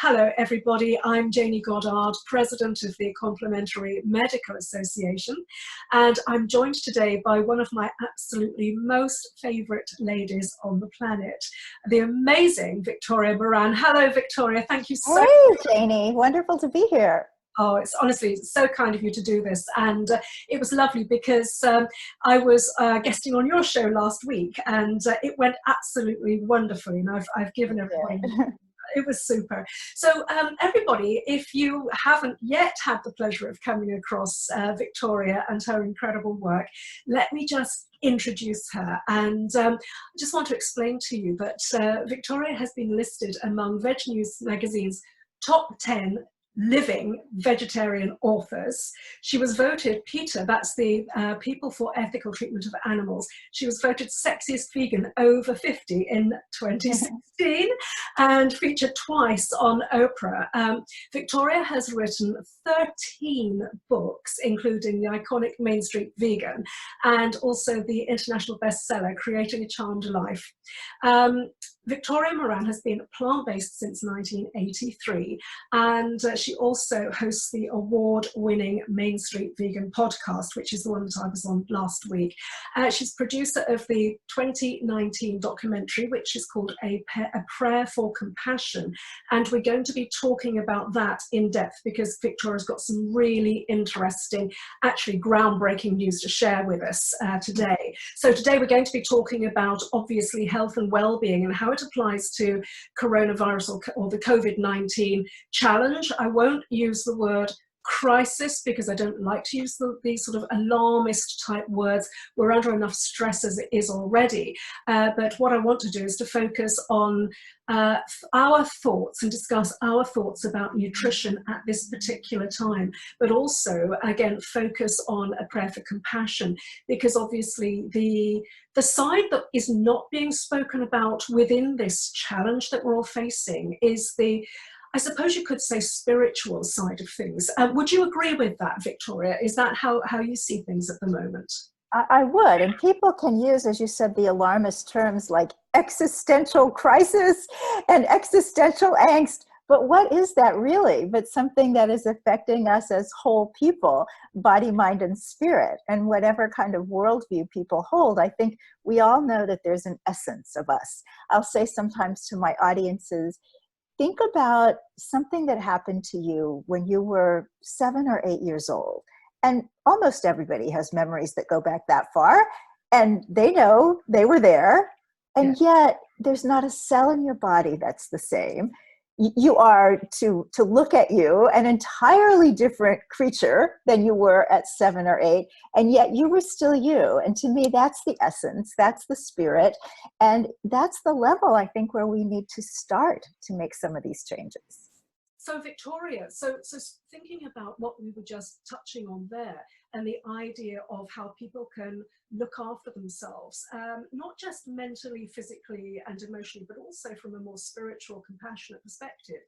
Hello, everybody. I'm Jayney Goddard, President of the Complementary Medical Association, and I'm joined today by one of my absolutely most favourite ladies on the planet, the amazing Victoria Moran. Hello, Victoria. Thank you so much. Hey, Jayney. Wonderful to be here. Oh, it's honestly so kind of you to do this. And it was lovely because I was guesting on your show last week, and it went absolutely wonderfully. And I've given everybody. It was super. So everybody, if you haven't yet had the pleasure of coming across Victoria and her incredible work, let me just introduce her. And I just want to explain to you that Victoria has been listed among Veg News magazine's top 10 living vegetarian authors. She was voted, PETA, that's the People for Ethical Treatment of Animals, she was voted sexiest vegan over 50 in 2016 and featured twice on Oprah. Victoria has written 13 books, including the iconic Main Street Vegan and also the international bestseller, Creating a Charmed Life. Victoria Moran has been plant-based since 1983, and she also hosts the award-winning Main Street Vegan podcast, which is the one that I was on last week. She's producer of the 2019 documentary, which is called A Prayer for Compassion, and we're going to be talking about that in depth because Victoria's got some really interesting, actually groundbreaking news to share with us today. So today we're going to be talking about, obviously, health and well-being and how it applies to coronavirus or the COVID-19 challenge. I won't use the word crisis because I don't like to use these sort of alarmist type words. We're under enough stress as it is already. But what I want to do is to focus on our thoughts and discuss our thoughts about nutrition at this particular time, but also, again, focus on a prayer for compassion, because obviously the side that is not being spoken about within this challenge that we're all facing is the, I suppose you could say, spiritual side of things. Would you agree with that, Victoria? Is that how you see things at the moment? I would, and people can use, as you said, the alarmist terms like existential crisis and existential angst. But what is that really? But something that is affecting us as whole people, body, mind, and spirit, and whatever kind of worldview people hold. I think we all know that there's an essence of us. I'll say sometimes to my audiences, think about something that happened to you when you were 7 or 8 years old. And almost everybody has memories that go back that far, and they know they were there. And yet there's not a cell in your body that's the same. You are, to look at you, an entirely different creature than you were at 7 or 8, and yet you were still you. And to me, that's the essence, that's the spirit, and that's the level, I think, where we need to start to make some of these changes. So Victoria, so thinking about what we were just touching on there, and the idea of how people can look after themselves, not just mentally, physically, and emotionally, but also from a more spiritual, compassionate perspective.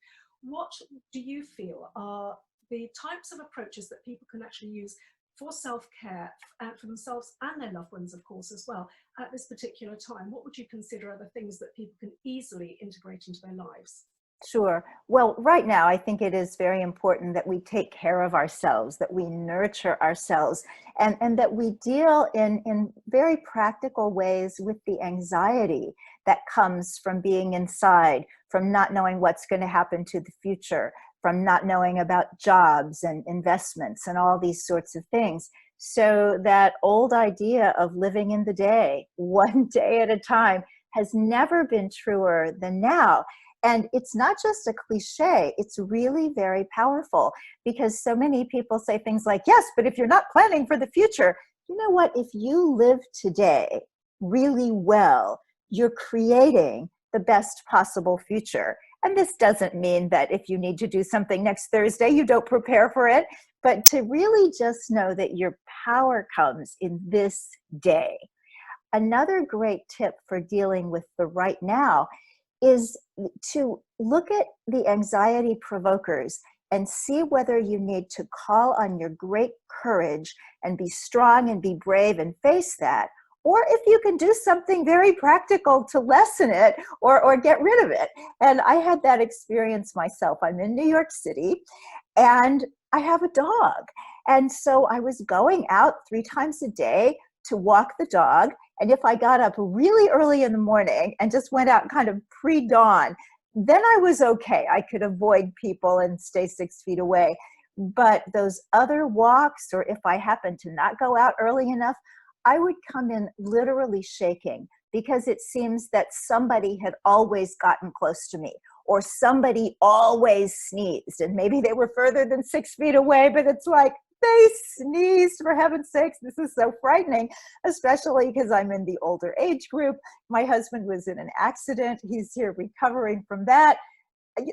What do you feel are the types of approaches that people can actually use for self-care, for themselves and their loved ones, of course, as well, at this particular time? What would you consider are the things that people can easily integrate into their lives? Sure. Well, right now, I think it is very important that we take care of ourselves, that we nurture ourselves, and that we deal in very practical ways with the anxiety that comes from being inside, from not knowing what's going to happen to the future, from not knowing about jobs and investments and all these sorts of things. So that old idea of living in the day, one day at a time, has never been truer than now. And it's not just a cliche, it's really very powerful, because so many people say things like, yes, but if you're not planning for the future, you know what? If you live today really well, you're creating the best possible future. And this doesn't mean that if you need to do something next Thursday, you don't prepare for it, but to really just know that your power comes in this day. Another great tip for dealing with the right now is to look at the anxiety provokers and see whether you need to call on your great courage and be strong and be brave and face that, or if you can do something very practical to lessen it or get rid of it. And I had that experience myself. I'm in New York City and I have a dog. And so I was going out 3 times a day to walk the dog. And if I got up really early in the morning and just went out kind of pre-dawn, then I was okay. I could avoid people and stay 6 feet away. But those other walks, or if I happened to not go out early enough, I would come in literally shaking because it seems that somebody had always gotten close to me, or somebody always sneezed, and maybe they were further than 6 feet away, but it's like, they sneezed, for heaven's sakes. This is so frightening, especially because I'm in the older age group. My husband was in an accident. He's here recovering from that.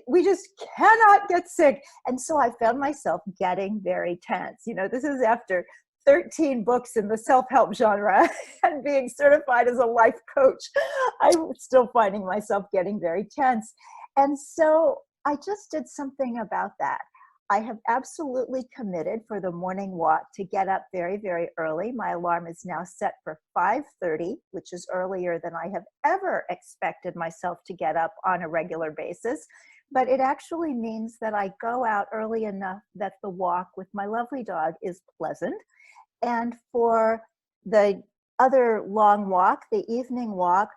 We just cannot get sick. And so I found myself getting very tense. You know, this is after 13 books in the self-help genre and being certified as a life coach. I'm still finding myself getting very tense. And so I just did something about that. I have absolutely committed for the morning walk to get up very, very early. My alarm is now set for 5:30, which is earlier than I have ever expected myself to get up on a regular basis. But it actually means that I go out early enough that the walk with my lovely dog is pleasant. And for the other long walk, the evening walk,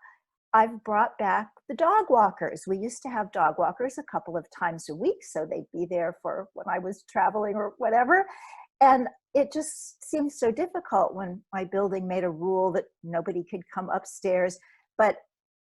I've brought back the dog walkers. We used to have dog walkers a couple of times a week, so they'd be there for when I was traveling or whatever. And it just seemed so difficult when my building made a rule that nobody could come upstairs. But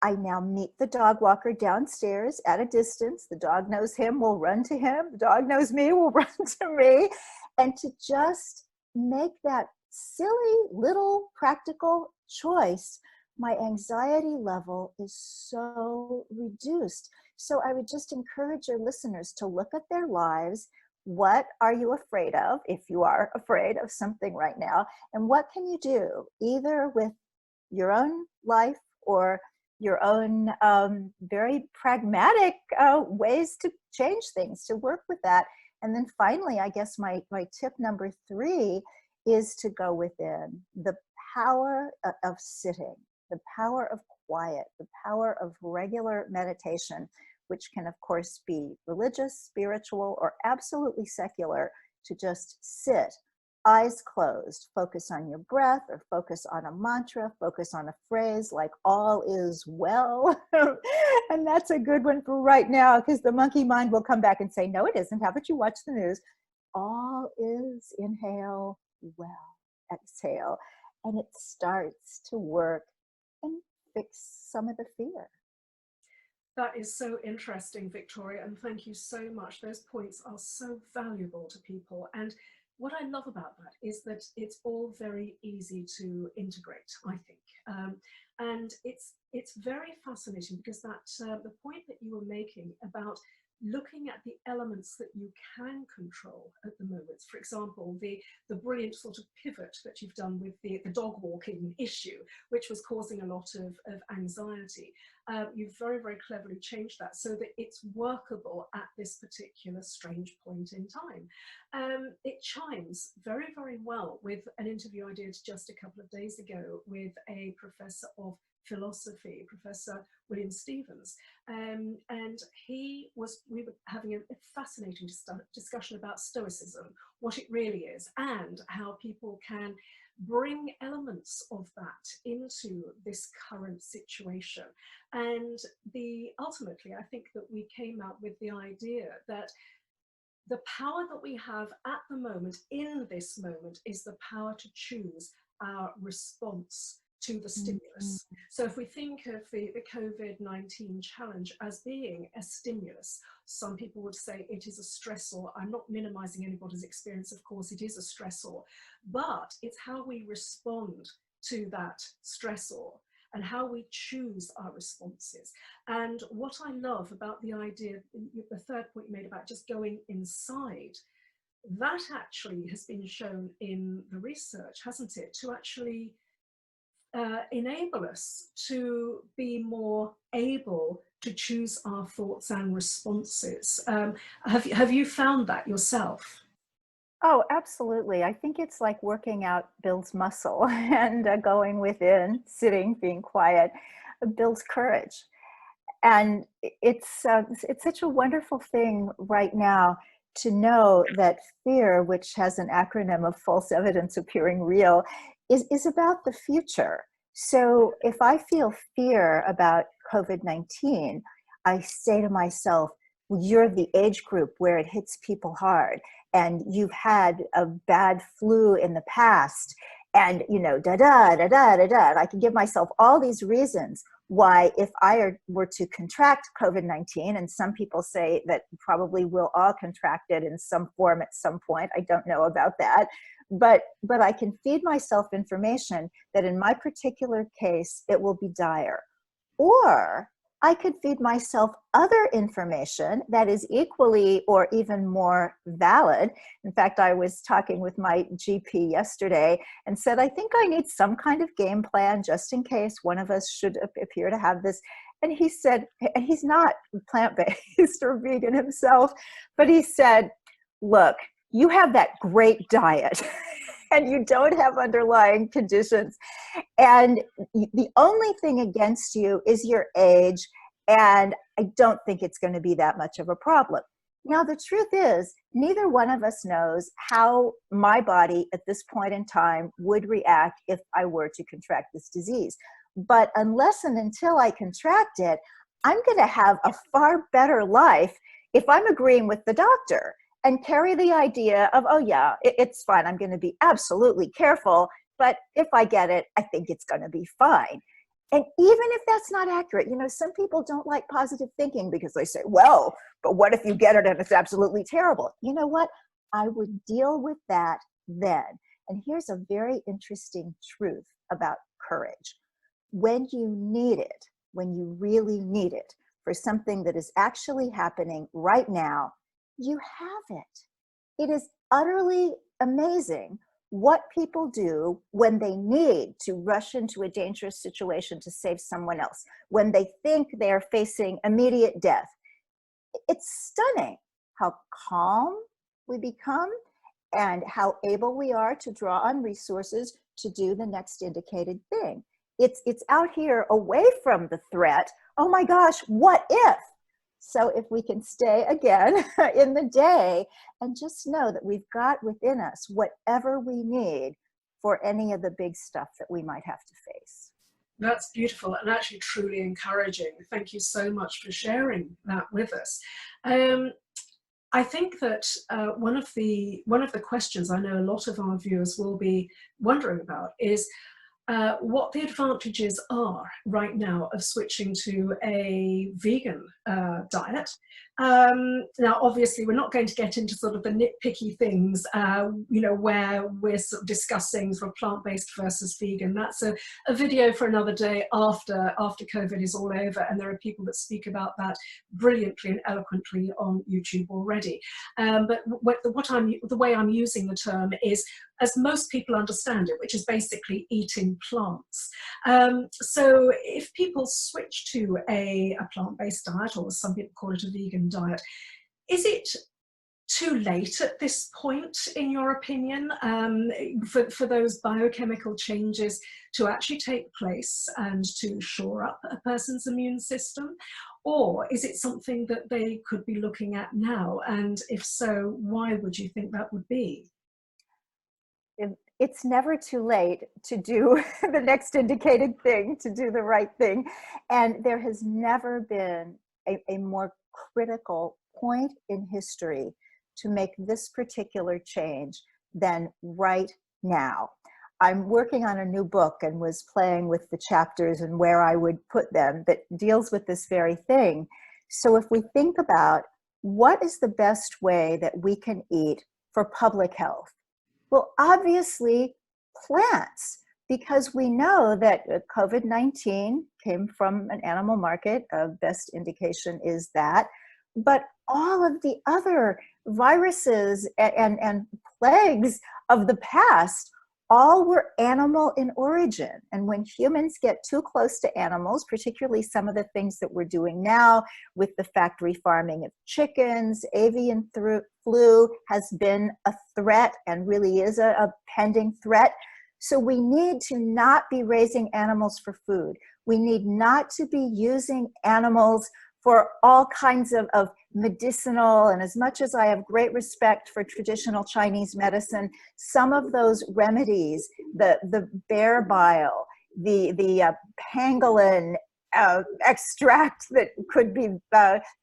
I now meet the dog walker downstairs at a distance. The dog knows him, will run to him. The dog knows me, will run to me. And to just make that silly little practical choice, my anxiety level is so reduced. So I would just encourage your listeners to look at their lives. What are you afraid of, if you are afraid of something right now? And what can you do, either with your own life or your own very pragmatic ways to change things, to work with that? And then finally, I guess my tip number 3 is to go within. The power of sitting, the power of quiet, the power of regular meditation, which can of course be religious, spiritual, or absolutely secular, to just sit, eyes closed, focus on your breath, or focus on a mantra, focus on a phrase like all is well. And that's a good one for right now, because the monkey mind will come back and say, no, it isn't. How about you watch the news? All is inhale, well, exhale. And it starts to work and fix some of the fear. That is so interesting, Victoria, and thank you so much. Those points are so valuable to people. And what I love about that is that it's all very easy to integrate, I think. And it's very fascinating because that the point that you were making about looking at the elements that you can control at the moment. For example, the brilliant sort of pivot that you've done with the dog walking issue, which was causing a lot of anxiety. You've very, very cleverly changed that so that it's workable at this particular strange point in time. It chimes very, very well with an interview I did just a couple of days ago with a professor of philosophy, Professor William Stevens, and we were having a fascinating discussion about Stoicism, what it really is, and how people can bring elements of that into this current situation. And ultimately, I think that we came out with the idea that the power that we have at the moment, in this moment, is the power to choose our response to the stimulus. So if we think of the COVID-19 challenge as being a stimulus, some people would say it is a stressor. I'm not minimizing anybody's experience, of course, it is a stressor, but it's how we respond to that stressor and how we choose our responses. And what I love about the idea, the third point you made about just going inside, that actually has been shown in the research, hasn't it, to actually enable us to be more able to choose our thoughts and responses. Have you found that yourself? Oh, absolutely. I think it's like working out builds muscle and going within, sitting, being quiet, builds courage. And it's such a wonderful thing right now to know that fear, which has an acronym of false evidence appearing real, is about the future. So if I feel fear about COVID-19, I say to myself, you're the age group where it hits people hard, and you've had a bad flu in the past, and da da da da da da. And I can give myself all these reasons why, if I were to contract COVID-19, and some people say that probably we'll all contract it in some form at some point. I don't know about that. But I can feed myself information that in my particular case, it will be dire. Or I could feed myself other information that is equally or even more valid. In fact, I was talking with my GP yesterday and said, I think I need some kind of game plan just in case one of us should appear to have this. And he said, and he's not plant-based or vegan himself, but he said, look, you have that great diet and you don't have underlying conditions. And the only thing against you is your age. And I don't think it's going to be that much of a problem. Now, the truth is, neither one of us knows how my body at this point in time would react if I were to contract this disease. But unless and until I contract it, I'm going to have a far better life if I'm agreeing with the doctor and carry the idea of, oh yeah, it's fine. I'm going to be absolutely careful. But if I get it, I think it's going to be fine. And even if that's not accurate, some people don't like positive thinking because they say, well, but what if you get it and it's absolutely terrible? You know what? I would deal with that then. And here's a very interesting truth about courage. When you need it, when you really need it for something that is actually happening right now, you have it. It is utterly amazing what people do when they need to rush into a dangerous situation to save someone else, when they think they're facing immediate death. It's stunning how calm we become and how able we are to draw on resources to do the next indicated thing. It's out here away from the threat. Oh my gosh, what if? So if we can stay again in the day and just know that we've got within us whatever we need for any of the big stuff that we might have to face. That's beautiful and actually truly encouraging. Thank you so much for sharing that with us. I think that one of the questions I know a lot of our viewers will be wondering about is what the advantages are right now of switching to a vegan diet. Now, obviously, we're not going to get into sort of the nitpicky things, where we're sort of discussing sort of plant-based versus vegan. That's a video for another day after COVID is all over, and there are people that speak about that brilliantly and eloquently on YouTube already. But the way I'm using the term is as most people understand it, which is basically eating plants. So if people switch to a plant-based diet, or some people call it a vegan diet, is it too late at this point, in your opinion, for those biochemical changes to actually take place and to shore up a person's immune system? Or is it something that they could be looking at now? And if so, why would you think that would be? It's never too late to do the next indicated thing, to do the right thing. And there has never been a more critical point in history to make this particular change than right now. I'm working on a new book and was playing with the chapters and where I would put them that deals with this very thing. So if we think about what is the best way that we can eat for public health, well, obviously plants, because we know that COVID-19 came from an animal market. Best indication is that. But all of the other viruses and plagues of the past all were animal in origin. And when humans get too close to animals, particularly some of the things that we're doing now with the factory farming of chickens, avian flu has been a threat and really is a pending threat. So we need to not be raising animals for food. We need not to be using animals for all kinds of medicinal, and as much as I have great respect for traditional Chinese medicine, some of those remedies, the bear bile, the pangolin extract that could be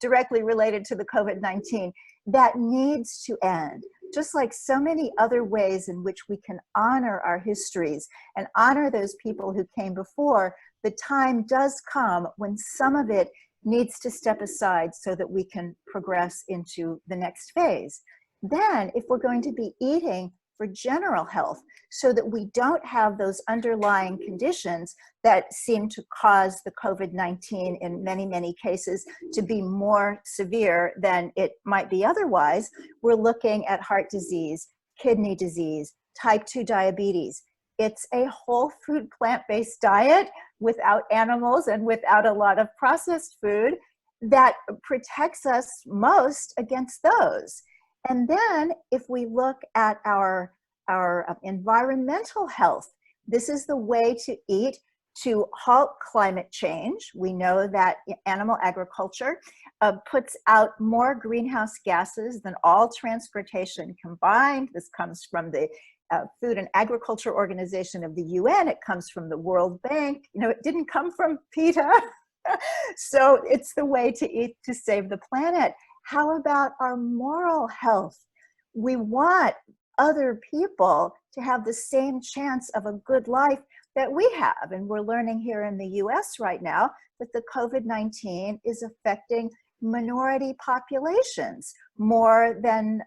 directly related to the COVID-19, that needs to end. Just like so many other ways in which we can honor our histories and honor those people who came before, the time does come when some of it needs to step aside so that we can progress into the next phase. Then, if we're going to be eating for general health so that we don't have those underlying conditions that seem to cause the COVID-19 in many, many cases to be more severe than it might be otherwise, we're looking at heart disease, kidney disease, type 2 diabetes. It's a whole food plant-based diet without animals and without a lot of processed food that protects us most against those. And then if we look at our environmental health, this is the way to eat to halt climate change. We know that animal agriculture puts out more greenhouse gases than all transportation combined. This comes from the Food and Agriculture Organization of the UN. It comes from the World Bank. You know, it didn't come from PETA. So it's the way to eat to save the planet. How about our moral health? We want other people to have the same chance of a good life that we have. And we're learning here in the US right now that the COVID-19 is affecting minority populations more than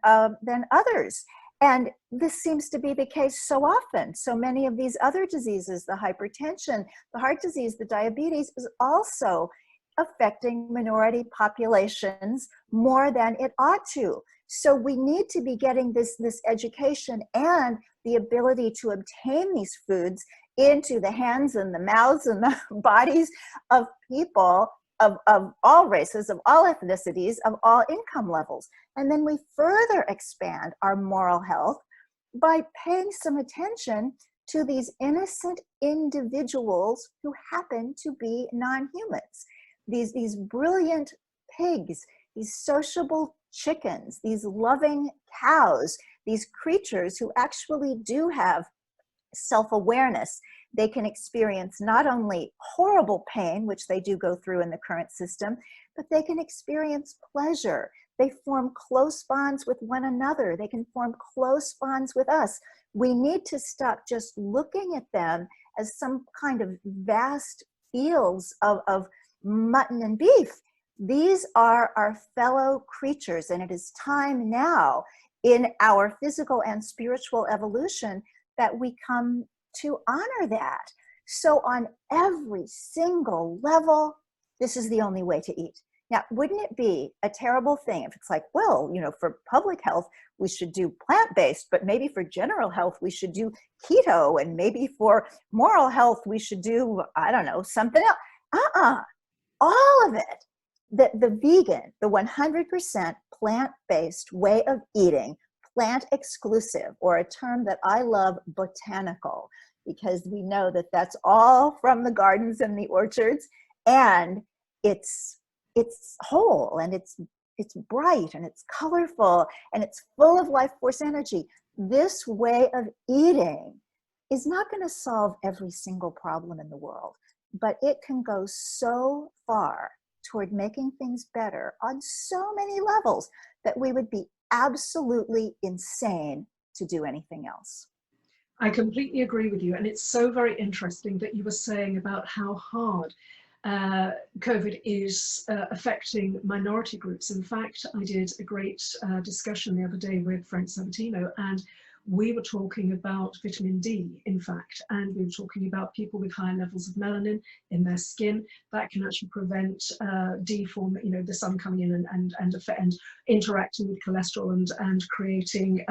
others. And this seems to be the case so often. So many of these other diseases, the hypertension, the heart disease, the diabetes, is also affecting minority populations more than it ought to. So we need to be getting this education and the ability to obtain these foods into the hands and the mouths and the bodies of people of all races, of all ethnicities, of all income levels. And then we further expand our moral health by paying some attention to these innocent individuals who happen to be non-humans. These brilliant pigs, these sociable chickens, these loving cows, these creatures who actually do have self-awareness. They can experience not only horrible pain, which they do go through in the current system, but they can experience pleasure. They form close bonds with one another. They can form close bonds with us. We need to stop just looking at them as some kind of vast fields of mutton and beef. These are our fellow creatures, and it is time now in our physical and spiritual evolution that we come to honor that. So on every single level, this is the only way to eat. Now, wouldn't it be a terrible thing if it's like, well, you know, for public health, we should do plant-based, but maybe for general health, we should do keto, and maybe for moral health, we should do, I don't know, something else. All of it. The vegan, the 100% plant-based way of eating, plant exclusive, or a term that I love, botanical, because we know that that's all from the gardens and the orchards, and it's whole, and it's bright, and it's colorful, and it's full of life force energy. This way of eating is not going to solve every single problem in the world, but it can go so far toward making things better on so many levels that we would be absolutely insane to do anything else. I completely agree with you. And it's so very interesting that you were saying about how hard COVID is affecting minority groups. In fact, I did a great discussion the other day with Frank Sabatino, and we were talking about vitamin D, in fact, and we were talking about people with higher levels of melanin in their skin that can actually prevent D form, you know, the sun coming in and interacting with cholesterol and creating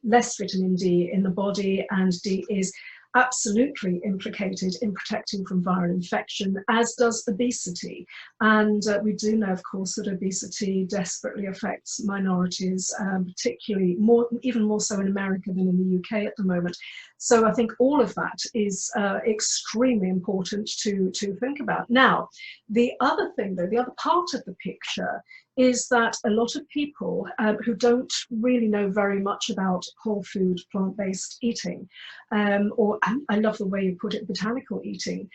less vitamin D in the body. And D is absolutely implicated in protecting from viral infection, as does obesity. And we do know, of course, that obesity desperately affects minorities, particularly even more so in America than in the UK at the moment. So I think all of that is extremely important to think about. Now, the other thing, though, the other part of the picture is that a lot of people who don't really know very much about whole food, plant-based eating, or I love the way you put it, botanical eating,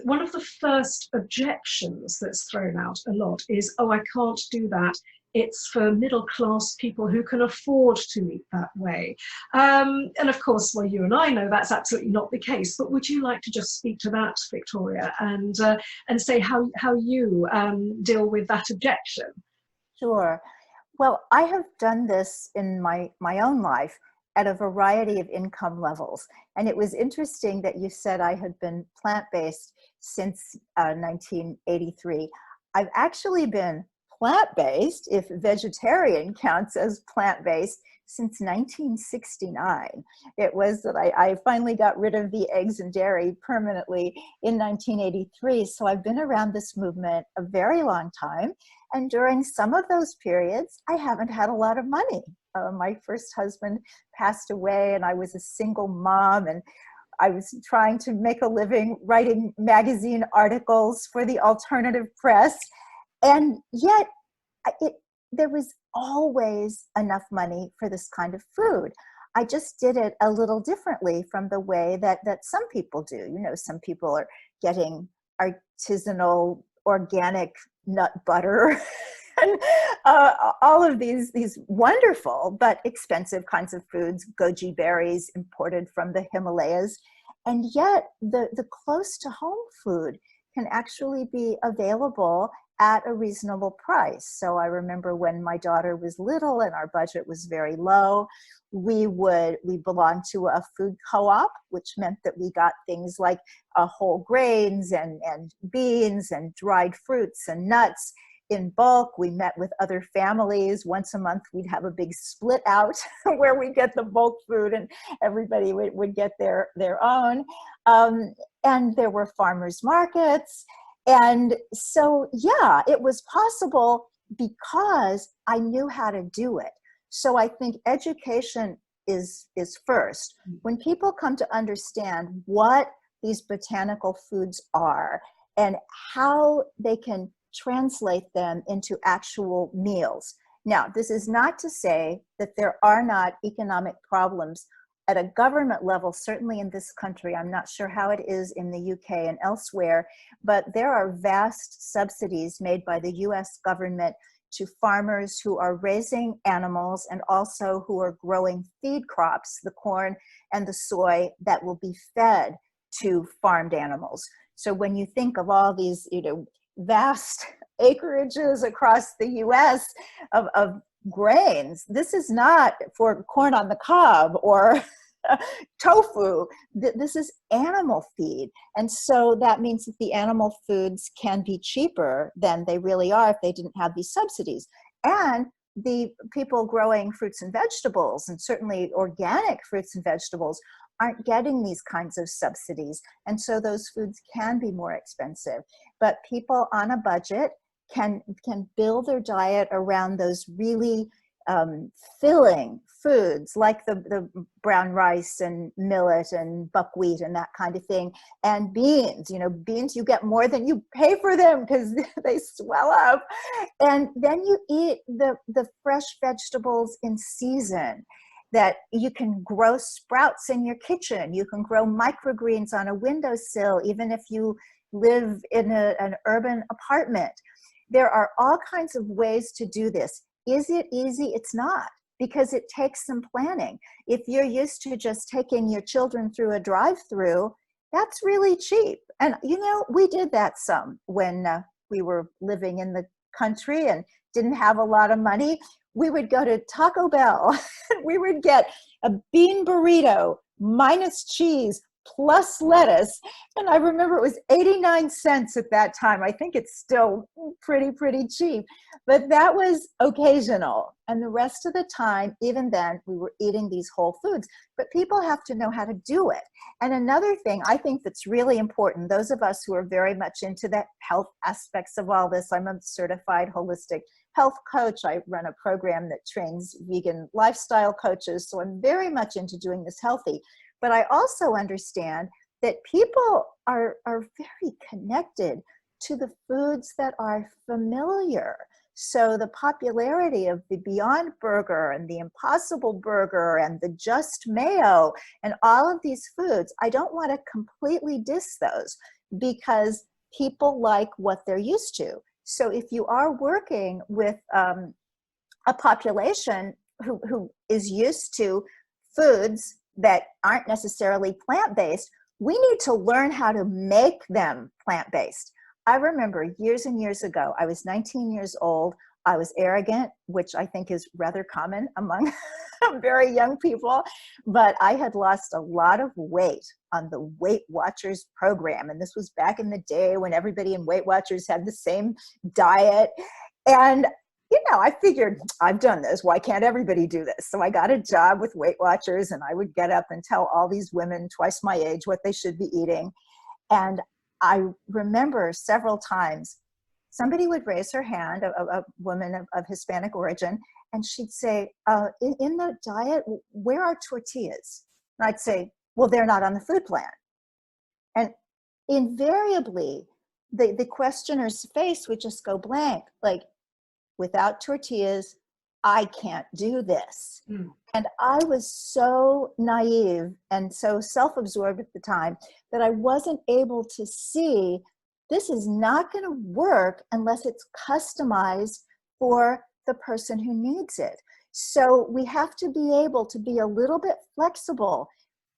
one of the first objections that's thrown out a lot is, oh, I can't do that. It's for middle class people who can afford to eat that way. And of course, well, you and I know that's absolutely not the case. But would you like to just speak to that, Victoria, and say how you deal with that objection? Sure. Well, I have done this in my own life at a variety of income levels. And it was interesting that you said I had been plant-based since 1983. I've actually been plant-based, if vegetarian counts as plant-based, since 1969. It was that I finally got rid of the eggs and dairy permanently in 1983. So I've been around this movement a very long time. And during some of those periods, I haven't had a lot of money. My first husband passed away and I was a single mom, and I was trying to make a living writing magazine articles for the alternative press. And yet there was always enough money for this kind of food. I just did it a little differently from the way that some people do. You know, some people are getting artisanal organic nut butter and all of these wonderful but expensive kinds of foods, goji berries imported from the Himalayas. And yet the close to home food can actually be available at a reasonable price. So I remember when my daughter was little and our budget was very low, we belonged to a food co-op, which meant that we got things like whole grains and beans and dried fruits and nuts in bulk. We met with other families. Once a month, we'd have a big split out where we get the bulk food and everybody would get their own. And there were farmers markets. And so, yeah, it was possible because I knew how to do it. So I think education is first. When people come to understand what these botanical foods are and how they can translate them into actual meals. Now, this is not to say that there are not economic problems at a government level, certainly in this country. I'm not sure how it is in the UK and elsewhere, but there are vast subsidies made by the US government to farmers who are raising animals and also who are growing feed crops, the corn and the soy that will be fed to farmed animals. So when you think of all these, vast acreages across the US of grains, this is not for corn on the cob or tofu. This is animal feed. And so that means that the animal foods can be cheaper than they really are if they didn't have these subsidies. And the people growing fruits and vegetables, and certainly organic fruits and vegetables, aren't getting these kinds of subsidies. And so those foods can be more expensive. But people on a budget can build their diet around those really filling foods like the brown rice and millet and buckwheat and that kind of thing. And beans, beans, you get more than you pay for them because they swell up. And then you eat the fresh vegetables in season, that you can grow sprouts in your kitchen. You can grow microgreens on a windowsill, even if you live in an urban apartment. There are all kinds of ways to do this. Is it easy? It's not, because it takes some planning. If you're used to just taking your children through a drive-through, that's really cheap. And, we did that some when we were living in the country and didn't have a lot of money. we would go to Taco Bell and we would get a bean burrito minus cheese plus lettuce. And I remember it was 89 cents at that time. I think it's still pretty cheap, but that was occasional. And the rest of the time, even then, we were eating these whole foods, but people have to know how to do it. And another thing I think that's really important, those of us who are very much into the health aspects of all this, I'm a certified holistic health coach. I run a program that trains vegan lifestyle coaches. So I'm very much into doing this healthy. But I also understand that people are very connected to the foods that are familiar. So the popularity of the Beyond Burger and the Impossible Burger and the Just Mayo and all of these foods, I don't want to completely diss those because people like what they're used to. So if you are working with a population who is used to foods that aren't necessarily plant-based, we need to learn how to make them plant-based. I remember years and years ago, I was 19 years old. I was arrogant, which I think is rather common among very young people, but I had lost a lot of weight on the Weight Watchers program. And this was back in the day when everybody in Weight Watchers had the same diet. And I figured I've done this. Why can't everybody do this? So I got a job with Weight Watchers, and I would get up and tell all these women twice my age what they should be eating. And I remember several times somebody would raise her hand, a woman of Hispanic origin, and she'd say, in the diet, where are tortillas? And I'd say, well, they're not on the food plan. And invariably, the questioner's face would just go blank, like, without tortillas, I can't do this. Mm. And I was so naive and so self-absorbed at the time that I wasn't able to see this is not going to work unless it's customized for the person who needs it. So we have to be able to be a little bit flexible.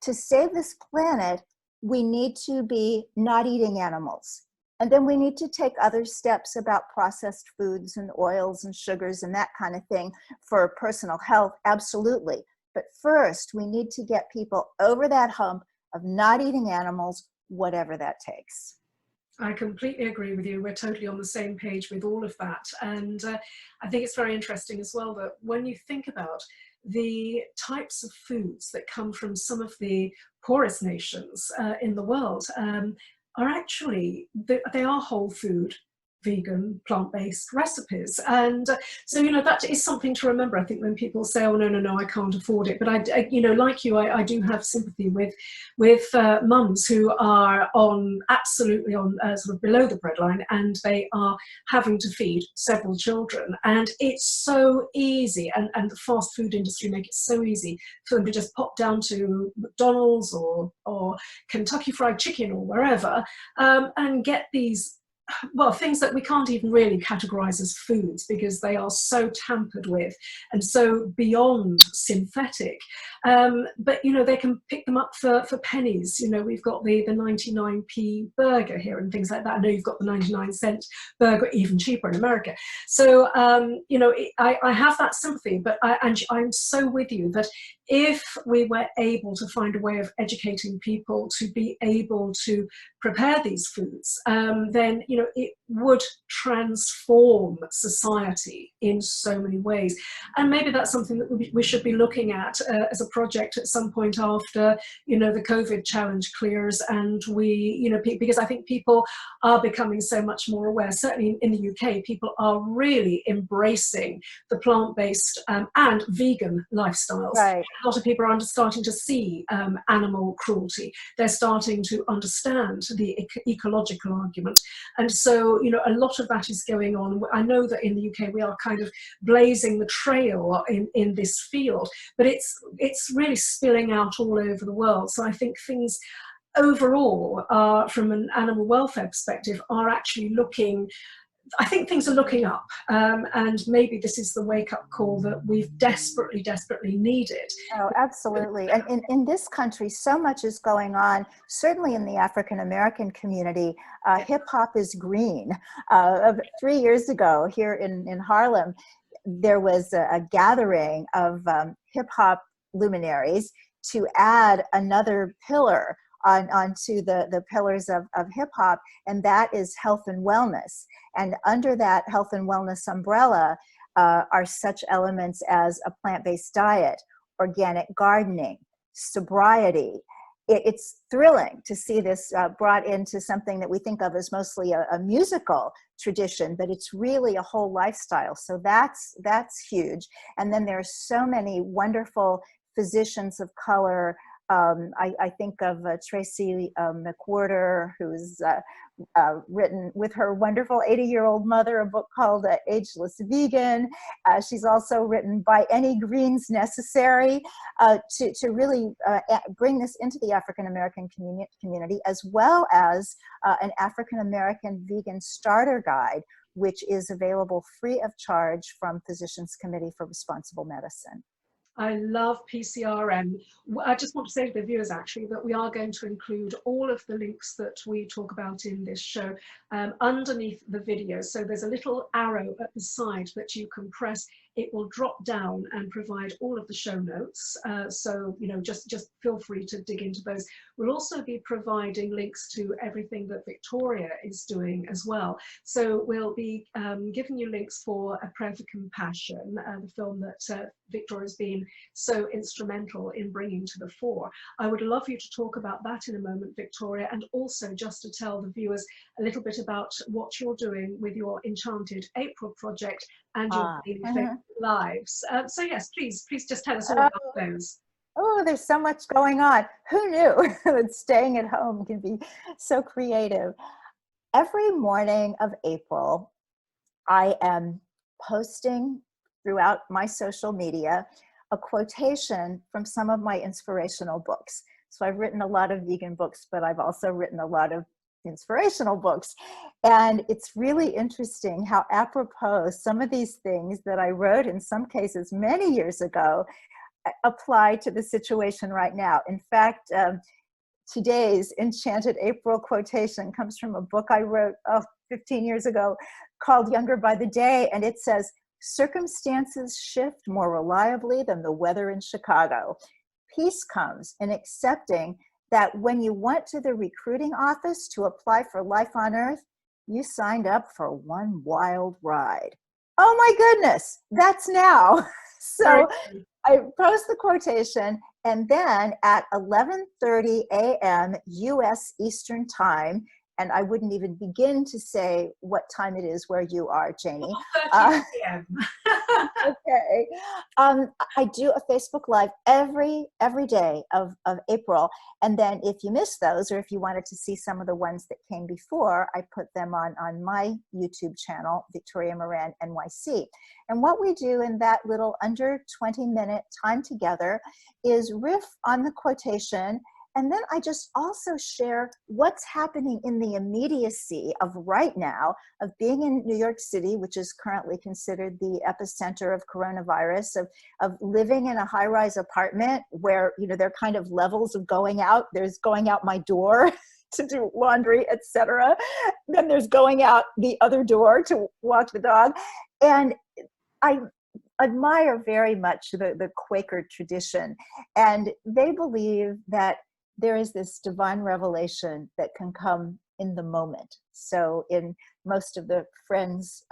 To save this planet, we need to be not eating animals. And then we need to take other steps about processed foods and oils and sugars and that kind of thing for personal health, absolutely. But first, we need to get people over that hump of not eating animals, whatever that takes. I completely agree with you. We're totally on the same page with all of that. And I think it's very interesting as well that when you think about the types of foods that come from some of the poorest nations in the world, are actually, they are whole food, vegan, plant-based recipes. And so, that is something to remember. I think when people say, oh, no, I can't afford it. But I like you, I do have sympathy with mums who are absolutely on sort of below the breadline, and they are having to feed several children. And it's so easy, and the fast food industry make it so easy for them to just pop down to McDonald's or Kentucky Fried Chicken or wherever, and get these things that we can't even really categorize as foods because they are so tampered with and so beyond synthetic. But, they can pick them up for pennies. We've got the 99p burger here and things like that. I know you've got the 99-cent burger, even cheaper in America. So, I have that sympathy, but I'm so with you that if we were able to find a way of educating people to be able to prepare these foods, then, it would transform society in so many ways. And maybe that's something that we should be looking at as a project at some point after, the COVID challenge clears, and we, because I think people are becoming so much more aware. Certainly in the UK, people are really embracing the plant-based and vegan lifestyles. Right. A lot of people are starting to see animal cruelty. They're starting to understand the ecological argument. And so, a lot of that is going on. I know that in the UK, we are kind of blazing the trail in this field, but it's really spilling out all over the world. So I think things overall, from an animal welfare perspective, are actually looking, I think things are looking up, and maybe this is the wake-up call that we've desperately needed. Oh, absolutely. And in this country, so much is going on, certainly in the African-American community. Hip hop is green. 3 years ago here in Harlem, there was a gathering of hip hop luminaries to add another pillar onto the pillars of hip hop, and that is health and wellness. And under that health and wellness umbrella are such elements as a plant-based diet, organic gardening, sobriety. It's thrilling to see this brought into something that we think of as mostly a musical tradition, but it's really a whole lifestyle. So that's huge. And then there are so many wonderful physicians of color. I think of Tracy McWhorter, who's written with her wonderful 80-year-old mother a book called Ageless Vegan. She's also written By Any Greens Necessary, to really bring this into the African-American community, as well as an African-American vegan starter guide, which is available free of charge from Physicians Committee for Responsible Medicine. I love PCRM. I just want to say to the viewers actually that we are going to include all of the links that we talk about in this show underneath the video. So there's a little arrow at the side that you can press. It will drop down and provide all of the show notes. So, you know, just feel free to dig into those. We'll also be providing links to everything that Victoria is doing as well. So we'll be giving you links for A Prayer for Compassion, the film that Victoria's been so instrumental in bringing to the fore. I would love you to talk about that in a moment, Victoria, and also just to tell the viewers a little bit about what you're doing with your Enchanted April project and your lives. So yes, please just tell us all about those. Oh, there's so much going on. Who knew that staying at home can be so creative? Every morning of April, I am posting throughout my social media a quotation from some of my inspirational books. So I've written a lot of vegan books, but I've also written a lot of inspirational books. And it's really interesting how apropos some of these things that I wrote in some cases many years ago apply to the situation right now. In fact, today's Enchanted April quotation comes from a book I wrote 15 years ago called Younger by the Day. And it says, "Circumstances shift more reliably than the weather in Chicago. Peace comes in accepting that when you went to the recruiting office to apply for life on Earth, you signed up for one wild ride." Oh my goodness, that's now. So I post the quotation, and then at 11:30 a.m. U.S. Eastern Time, and I wouldn't even begin to say what time it is where you are, Jayney. 4:30 p.m. Okay. I do a Facebook Live every day of April. And then if you miss those, or if you wanted to see some of the ones that came before, I put them on my YouTube channel, Victoria Moran NYC. And what we do in that little under 20-minute time together is riff on the quotation. And then I just also share what's happening in the immediacy of right now, of being in New York City, which is currently considered the epicenter of coronavirus, of living in a high-rise apartment where, you know, there are kind of levels of going out. There's going out my door to do laundry, etc. Then there's going out the other door to walk the dog. And I admire very much the Quaker tradition. And they believe that there is this divine revelation that can come in the moment. So in most of the Friends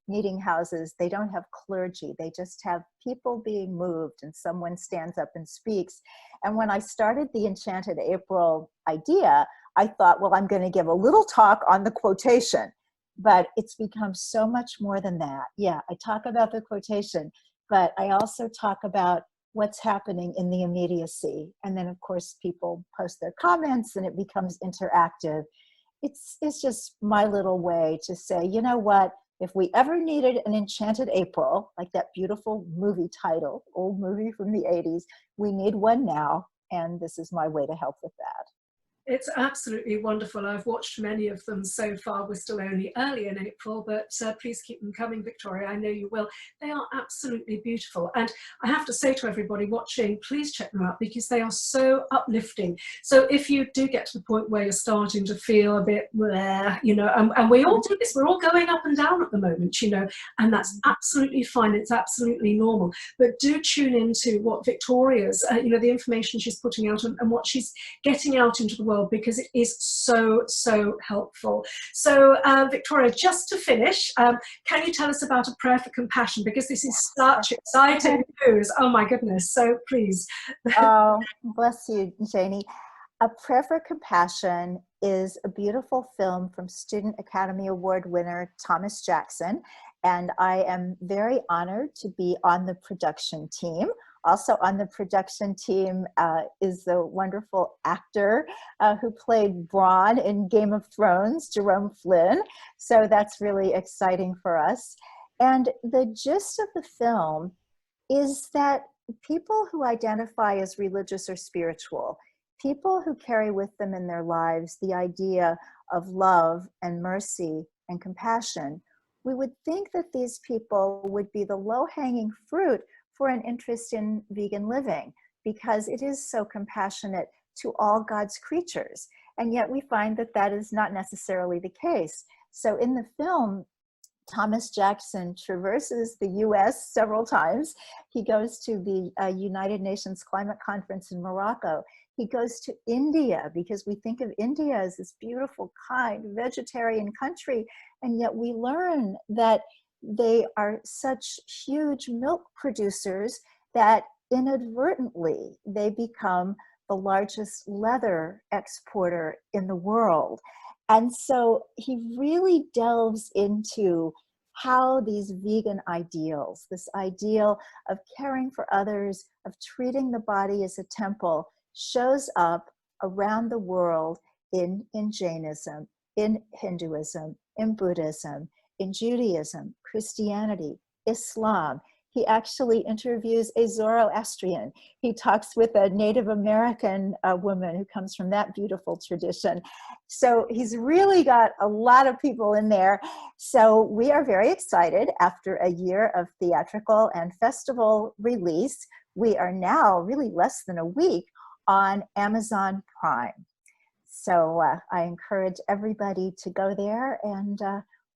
meeting houses, they don't have clergy. They just have people being moved, and someone stands up and speaks. And when I started the Enchanted April idea, I thought, well, I'm going to give a little talk on the quotation. But it's become so much more than that. Yeah, I talk about the quotation, but I also talk about what's happening in the immediacy. And then of course people post their comments and it becomes interactive. It's just my little way to say, you know what, if we ever needed an Enchanted April, like that beautiful movie title, old movie from the 80s, we need one now. And this is my way to help with that. It's absolutely wonderful. I've watched many of them so far. We're still only early in April, but please keep them coming, Victoria. I know you will. They are absolutely beautiful. And I have to say to everybody watching, please check them out because they are so uplifting. So if you do get to the point where you're starting to feel a bit, bleh, you know, and we all do this, we're all going up and down at the moment, you know, and that's absolutely fine. It's absolutely normal. But do tune into what Victoria's, you know, the information she's putting out and what she's getting out into the world, because it is so, so helpful. So Victoria, just to finish, can you tell us about a prayer for compassion, because this is such exciting news. Oh my goodness, so please. Oh, bless you, Jayney. A Prayer for Compassion is a beautiful film from Student Academy Award winner Thomas Jackson, and I am very honored to be on the production team. Also on the production team is the wonderful actor who played Bronn in Game of Thrones, Jerome Flynn. So that's really exciting for us. And the gist of the film is that people who identify as religious or spiritual, people who carry with them in their lives the idea of love and mercy and compassion, we would think that these people would be the low-hanging fruit for an interest in vegan living, because it is so compassionate to all God's creatures. And yet we find that that is not necessarily the case. So in the film, Thomas Jackson traverses the US several times. He goes to the United Nations Climate Conference in Morocco. He goes to India, because we think of India as this beautiful, kind, vegetarian country, and yet we learn that they are such huge milk producers that inadvertently they become the largest leather exporter in the world. And so he really delves into how these vegan ideals, this ideal of caring for others, of treating the body as a temple, shows up around the world in Jainism, in Hinduism, in Buddhism, in Judaism, Christianity, Islam. He actually interviews a Zoroastrian. He talks with a Native American woman who comes from that beautiful tradition. So he's really got a lot of people in there. So we are very excited. After a year of theatrical and festival release, we are now really less than a week on Amazon Prime. So I encourage everybody to go there and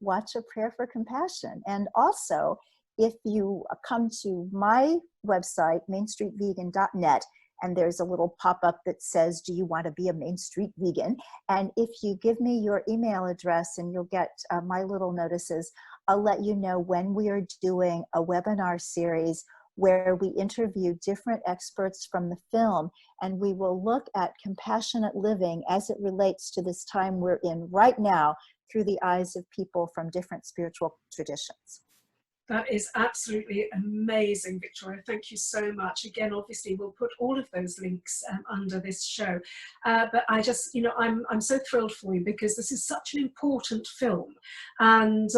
watch A Prayer for Compassion. And also, if you come to my website, mainstreetvegan.net, and there's a little pop-up that says, do you want to be a Main Street Vegan? And if you give me your email address, and you'll get my little notices, I'll let you know when we are doing a webinar series where we interview different experts from the film, and we will look at compassionate living as it relates to this time we're in right now through the eyes of people from different spiritual traditions. That is absolutely amazing, Victoria. Thank you so much. Again, obviously, we'll put all of those links under this show. But I just, you know, I'm so thrilled for you, because this is such an important film, and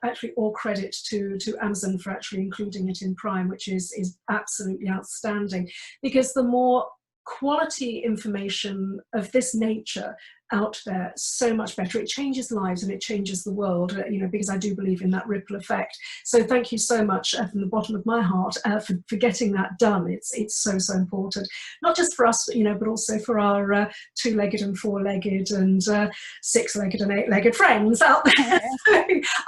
actually all credit to Amazon for actually including it in Prime, which is absolutely outstanding. Because the more quality information of this nature out there, so much better. It changes lives and it changes the world, you know, because I do believe in that ripple effect. So thank you so much from the bottom of my heart for getting that done. It's so, so important, not just for us, you know, but also for our two-legged and four-legged and six-legged and eight-legged friends out there,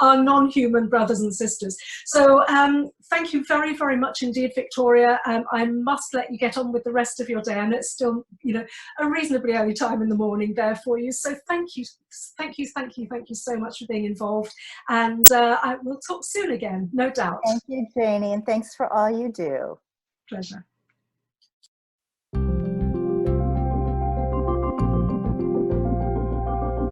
our non-human brothers and sisters. So thank you very, very much indeed, Victoria. I must let you get on with the rest of your day, and it's still, you know, a reasonably early time in the morning there for you. So thank you so much for being involved, and I will talk soon again, no doubt. Thank you, Jayney, and thanks for all you do. Pleasure.